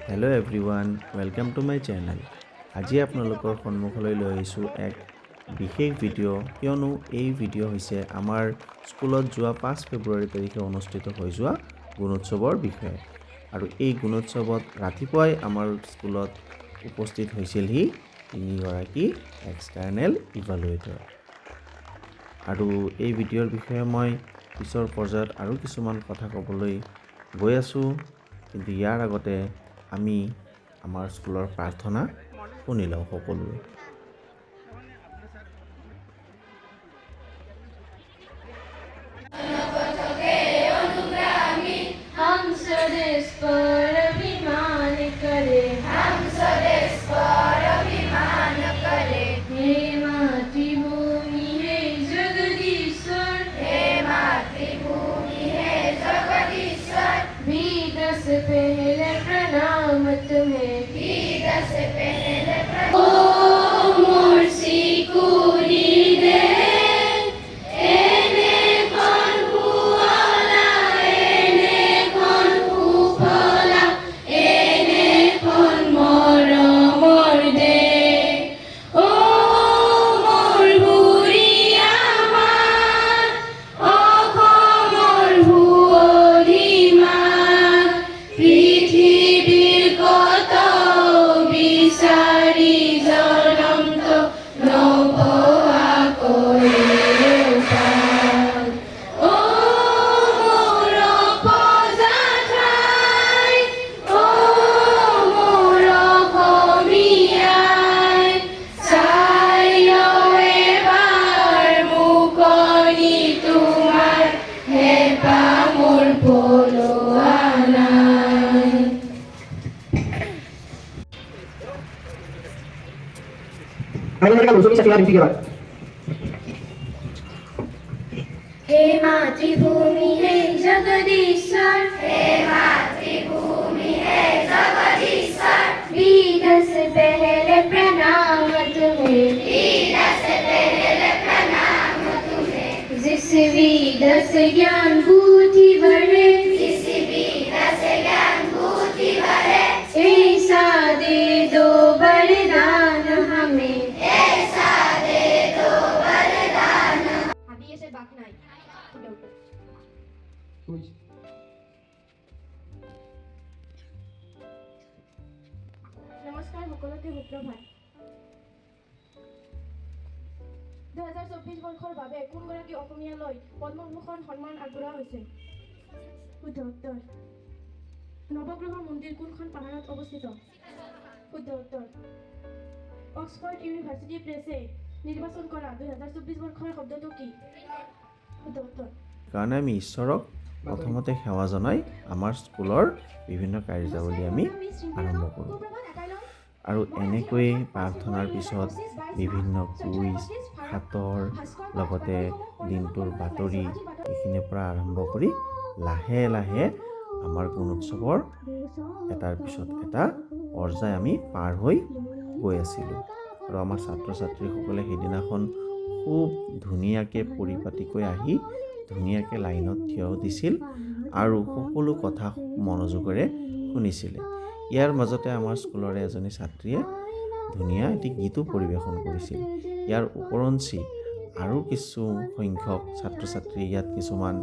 Hello' everyone, welcome to my channel. আজি আপোনালোকৰ সন্মুখলৈ লৈ আহিছোঁ এক বিশেষ ভিডিঅ', কিয়নো এই ভিডিঅ' হৈছে আমাৰ স্কুলত যোৱা 5 ফেব্ৰুৱাৰী তাৰিখে অনুষ্ঠিত হৈ যোৱা গুণোৎসৱৰ বিষয়ে। আৰু এই গুণোৎসৱত ৰাতিপুৱাই আমাৰ স্কুলত উপস্থিত হৈছিলহি 3গৰাকী এক্সটাৰ্নেল ইভালুৱেটৰ। আৰু এই ভিডিঅ'ৰ বিষয়ে মই পিছৰ পৰ্যায়ত আৰু কিছুমান কথা ক'বলৈ গৈ আছোঁ, কিন্তু ইয়াৰ আগতে আমি আমাৰ স্কুলৰ প্ৰাৰ্থনা শুনি লওঁ সকলোৱে। हम स्वदेश पर अभिमान करें, हम स्वदेश पर अभिमान करें। हे मातृभूमि हे जगदीश्वर, हे मातृभूमि हे जगदीश्वर। वेद से पहले प्रणाम तुम्हें, वेद से पहले प्रणाम। ओ मोर सिकुड़ी दे हे मातृभूमि हे जगदीश्वर, हे मातृभूमि हे जगदीश्वर। वेद से पहले प्रणाम तुम्हें, वेद से पहले प्रणाम तुम्हें। जिस वेद से ज्ञान बुद्धि बढ़े, जिस वेद से ज्ञान बुद्धि बढ़े। ऐसा दे दो वरदान हमें, ऐसा दे दो वरदान। अभी ऐसे बात नहीं। নমস্কাৰ সকলোকে সুপ্ৰভাত। 2024 বৰ্ষৰ বাবে কোনগৰাকী অসমীয়ালৈ পদ্মভূষণ সন্মান আগবঢ়োৱা হৈছে? শুদ্ধ উত্তৰ। নৱগ্ৰহ মন্দিৰ কোনখন পাহাৰত অৱস্থিত? শুদ্ধ উত্তৰ। অক্সফৰ্ড ইউনিভাৰ্চিটি প্ৰেছে নিৰ্বাচন কৰা 2024 বৰ্ষৰ শব্দটো কি? শুদ্ধ উত্তৰ। কাৰণে আমি ঈশ্বৰক প্ৰথমতে সেৱা জনাই আমাৰ স্কুলৰ বিভিন্ন কাৰ্যাৱলী আমি আৰম্ভ কৰোঁ। আৰু এনেকৈয়ে প্ৰাৰ্থনাৰ পিছত বিভিন্ন কুইজ, সাঁতৰ, লগতে দিনটোৰ বাতৰি এইখিনিৰ পৰা আৰম্ভ কৰি লাহে লাহে আমাৰ গুণোৎসৱৰ এটাৰ পিছত এটা পৰ্যায় আমি পাৰ হৈ গৈ আছিলোঁ। আৰু আমাৰ ছাত্ৰ ছাত্ৰীসকলে সেইদিনাখন খুব ধুনীয়াকৈ পৰিপাটিকৈ আহি ধুনীয়াকৈ লাইনত থিয় দিছিল আৰু সকলো কথা মনোযোগেৰে শুনিছিলে। ইয়াৰ মাজতে আমাৰ স্কুলৰে এজনী ছাত্ৰীয়ে ধুনীয়া এটি গীতো পৰিৱেশন কৰিছিল। ইয়াৰ ওপৰঞ্চি আৰু কিছু সংখ্যক ছাত্ৰ ছাত্ৰীয়ে ইয়াত কিছুমান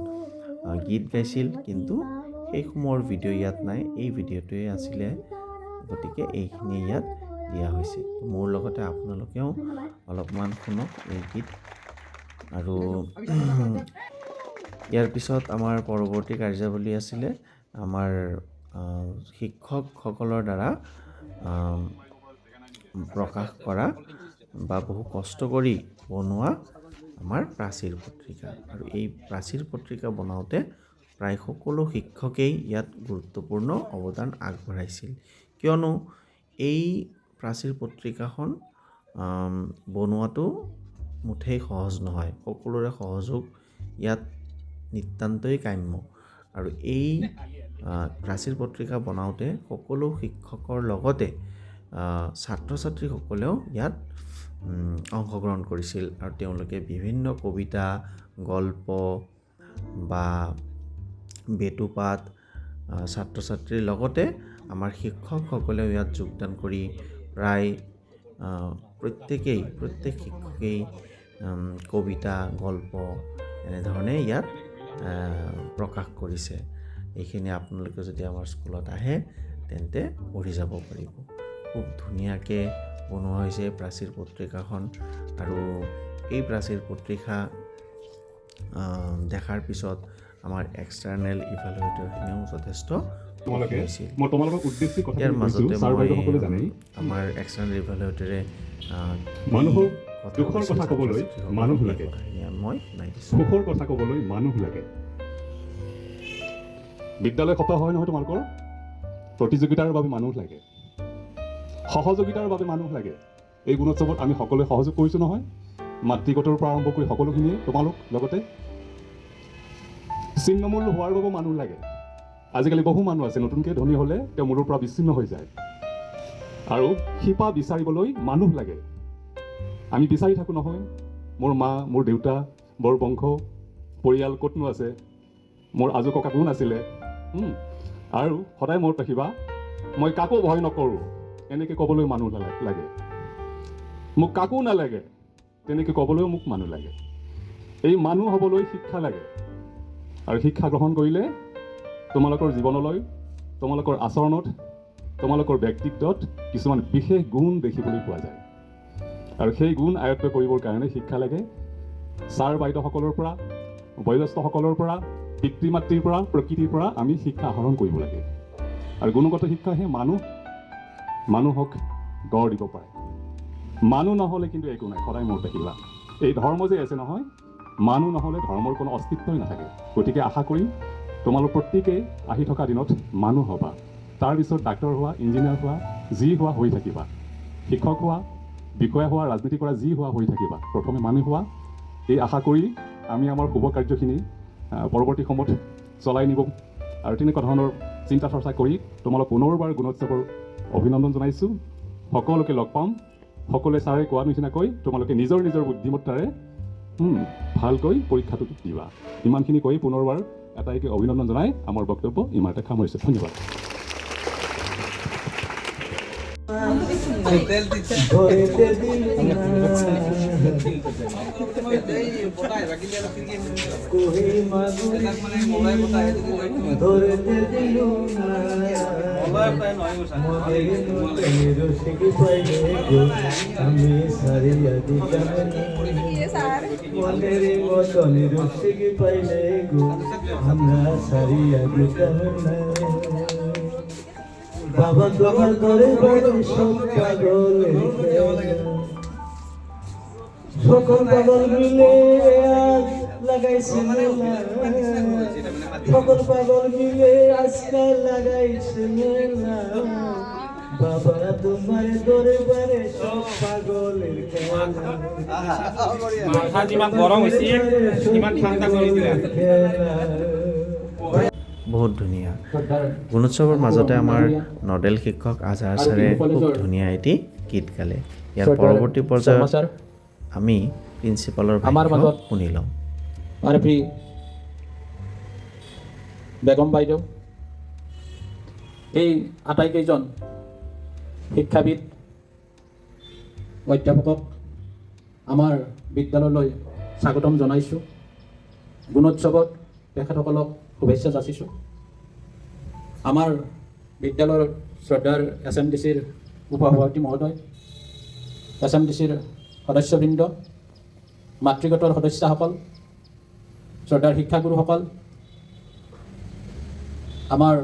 গীত গাইছিল, কিন্তু সেইসমূহৰ ভিডিঅ' ইয়াত নাই। এই ভিডিঅ'টোৱে আছিলে, গতিকে এইখিনি ইয়াত দিয়া হৈছে। মোৰ লগতে আপোনালোকেও অলপমান শুনক এই গীত। আৰু ইয়াৰ পিছত আমাৰ পৰৱৰ্তী কাৰ্যাৱলী আছিলে আমাৰ শিক্ষকসকলৰ দ্বাৰা প্ৰকাশ কৰা বা বহু কষ্ট কৰি বনোৱা আমাৰ প্ৰাচীৰ পত্ৰিকা। আৰু এই প্ৰাচীৰ পত্ৰিকা বনাওঁতে প্ৰায় সকলো শিক্ষকেই ইয়াত গুৰুত্বপূৰ্ণ অৱদান আগবঢ়াইছিল, কিয়নো এই প্ৰাচীৰ পত্ৰিকাখন বনোৱাটো মুঠেই সহজ নহয়। সকলোৰে সহযোগ ইয়াত নিতান্তই কাম্য। আৰু এই প্ৰাচীৰ পত্ৰিকা বনাওঁতে সকলো শিক্ষকৰ লগতে ছাত্ৰ ছাত্ৰীসকলেও ইয়াত অংশগ্ৰহণ কৰিছিল। আৰু তেওঁলোকে বিভিন্ন কবিতা, গল্প বা বেটুপাত ছাত্ৰ ছাত্ৰীৰ লগতে আমাৰ শিক্ষকসকলেও ইয়াত যোগদান কৰি প্ৰায় প্ৰত্যেক শিক্ষকেই কবিতা গল্প এনেধৰণে ইয়াত প্ৰকাশ কৰিছে। এইখিনি আপোনালোকে যদি আমাৰ স্কুলত আহে তেন্তে পঢ়ি যাব পাৰিব। খুব ধুনীয়াকৈ বনোৱা হৈছে প্ৰাচীৰ পত্ৰিকাখন, আৰু এই প্ৰাচীৰ পত্ৰিকা দেখাৰ পিছত আমাৰ এক্সটাৰ্নেল ইভালুৱেটৰখিনিও যথেষ্ট তোমালোকে হৈছিল। মই তোমালোকৰ উদ্দেশ্যে কথা ইয়াৰ মাজতে ছাৰ বাইদেউসকলে জানেই আমাৰ এক্সটাৰ্নেল ইভালুৱেটৰে মানুহক দুখৰ কথা ক'বলৈ মানুহ লাগে, মই শুনাই দিছোঁ। সুখৰ কথা ক'বলৈ মানুহ লাগে। বিদ্যালয় সপ্তাহ হয় নহয় তোমালোকৰ, প্ৰতিযোগিতাৰ বাবে মানুহ লাগে, সহযোগিতাৰ বাবে মানুহ লাগে। এই গুণোৎসৱত আমি সকলোৱে সহযোগ কৰিছোঁ নহয়, মাতৃগতৰ পৰা আৰম্ভ কৰি সকলোখিনিয়ে তোমালোক লগতে। ছিন্নমূল হোৱাৰ বাবে মানুহ লাগে। আজিকালি বহু মানুহ আছে নতুনকৈ ধনী হ'লে তেওঁ মূলৰ পৰা বিচ্ছিন্ন হৈ যায়, আৰু শিপা বিচাৰিবলৈ মানুহ লাগে। আমি বিচাৰি থাকোঁ নহয়, মোৰ মা মোৰ দেউতা বৰ বংশ পৰিয়াল ক'তনো আছে, মোৰ আজো ককা কোন আছিলে। আৰু সদায় মনত ৰাখিবা, মই কাকো ভয় নকৰোঁ এনেকৈ ক'বলৈ মানুহ লাগে, মোক কাকো নালাগে তেনেকৈ ক'বলৈও মোক মানুহ লাগে। এই মানুহ হ'বলৈ শিক্ষা লাগে, আৰু শিক্ষা গ্ৰহণ কৰিলে তোমালোকৰ জীৱনলৈ, তোমালোকৰ আচৰণত, তোমালোকৰ ব্যক্তিত্বত কিছুমান বিশেষ গুণ দেখিবলৈ পোৱা যায়। আৰু সেই গুণ আয়ত্ব কৰিবৰ কাৰণে শিক্ষা লাগে। ছাৰ বাইদেউসকলৰ পৰা, বয়োজ্যেষ্ঠসকলৰ পৰা, পিতৃ মাতৃৰ পৰা, প্ৰকৃতিৰ পৰা আমি শিক্ষা আহৰণ কৰিব লাগে। আৰু গুণগত শিক্ষাহে মানুহক গঢ় দিব পাৰে। মানুহ নহ'লে কিন্তু একো নাই, সদায় মনত ৰাখিবা। এই ধৰ্ম যে আছে নহয়, মানুহ নহ'লে ধৰ্মৰ কোনো অস্তিত্বই নাথাকে। গতিকে আশা কৰিম তোমালোক প্ৰত্যেকেই আহি থকা দিনত মানুহ হ'বা, তাৰপিছত ডাক্তৰ হোৱা, ইঞ্জিনিয়াৰ হোৱা, যি হোৱা হৈ থাকিবা, শিক্ষক হোৱা, বিষয়া হোৱা, ৰাজনীতি কৰা, যি হোৱা হৈ থাকিবা, প্ৰথমে মানুহ হোৱা। এই আশা কৰি আমি আমাৰ শুভ কাৰ্যখিনি পৰৱৰ্তী সময়ত চলাই নিব, আৰু তেনেকুৱা ধৰণৰ চিন্তা চৰ্চা কৰি তোমালোক পুনৰবাৰ গুণোৎসৱৰ অভিনন্দন জনাইছোঁ। সকলোকে লগ পাম, সকলোৱে ছাৰে কোৱা নিচিনাকৈ তোমালোকে নিজৰ বুদ্ধিমত্তাৰে ভালকৈ পৰীক্ষাটো দিবা। ইমানখিনি কৈ পুনৰবাৰ এটাইকে অভিনন্দন জনাই আমাৰ বক্তব্য ইমানতে সামৰিছোঁ। ধন্যবাদ। বাবা তোমার ঘরে বাড়ি সব পাগলের সকল পাগল মিলে আজ লাগাইছে মেলা, সকল পাগল মিলে আজকাল লাগাইছে মেলা। বাবা তোমার দরবারে সব পাগলের খেলা, মাথা যিমান গৰম হৈছে সিমান ঠাণ্ডা কৰি দিলে। বহুত ধুনীয়া। গুণোৎসৱৰ মাজতে আমাৰ নডেল শিক্ষক আজহাৰ ছাৰে খুব ধুনীয়া এটি গীত গালে। ইয়াৰ পৰৱৰ্তী পৰ্যায়ত আমি প্ৰিন্সিপালৰ ভাষণ শুনি লওঁ। আৰপি বেগম বাইদেউ, এই আটাইকেইজন শিক্ষাবিদ অধ্যাপকক আমাৰ বিদ্যালয়লৈ স্বাগতম জনাইছোঁ। গুণোৎসৱত তেখেতসকলক শুভেচ্ছা যাচিছোঁ। আমাৰ বিদ্যালয়ৰ শ্ৰদ্ধাৰ SMDCৰ উপসভাপতি মহোদয়, SMDCৰ সদস্যবৃন্দ, মাতৃগোটৰ সদস্যসকল, শ্ৰদ্ধাৰ শিক্ষাগুৰুসকল, আমাৰ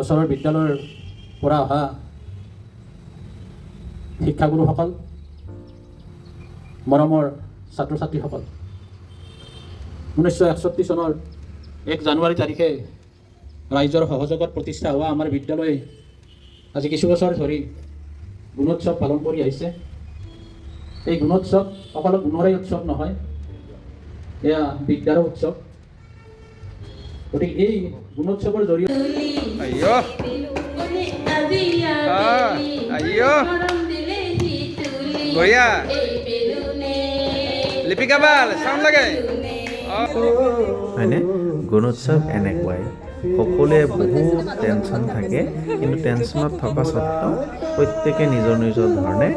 ওচৰৰ বিদ্যালয়ৰ পৰা অহা শিক্ষাগুৰুসকল, মৰমৰ ছাত্ৰ ছাত্ৰীসকল, 1961 চনৰ 1 জানুৱাৰী তাৰিখে ৰাইজৰ সহযোগত প্ৰতিষ্ঠা হোৱা আমাৰ বিদ্যালয়ে আজি কিছু বছৰ ধৰি গুণোৎসৱ পালন কৰি আহিছে। এই গুণোৎসৱ অকল গুণৰে উৎসৱ নহয়, এয়া বিদ্যাৰ উৎসৱ। গতিকে এই গুণোৎসৱৰ জৰিয়তে হয়নে? গুণোৎসৱ এনেকুৱাই সকলোৱে বহুত টেনশ্যন থাকে, কিন্তু টেনশ্যনত থকা স্বত্বেও প্ৰত্যেকে নিজৰ নিজৰ ধৰণে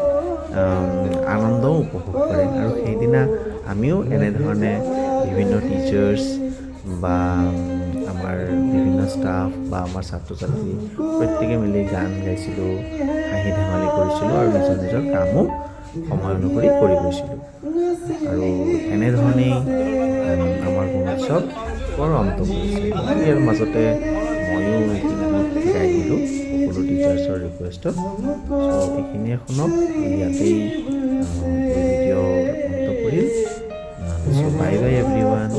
আনন্দও উপভোগ কৰে। আৰু সেইদিনা আমিও এনেধৰণে বিভিন্ন টিচাৰ্ছ বা আমাৰ বিভিন্ন ষ্টাফ বা আমাৰ ছাত্ৰ ছাত্ৰী প্ৰত্যেকে মিলি গান গাইছিলোঁ, হাঁহি ধেমালি কৰিছিলোঁ আৰু নিজৰ নিজৰ কামো সময় অনুসৰি কৰি গৈছিলোঁ। আৰু এনেধৰণেই আমাৰ গুণোৎসৱৰ অন্ত পৰিছে। ইয়াৰ মাজতে ময়ো এটি গীত গাই দিলোঁ সকলো টিচাৰ্ছৰ ৰিকুৱেষ্টত। চ' এইখিনিয়ে শুনক, ইয়াতেই ভিডিঅ' অন্ত কৰিল। চ' বাই বাই এভৰিৱান।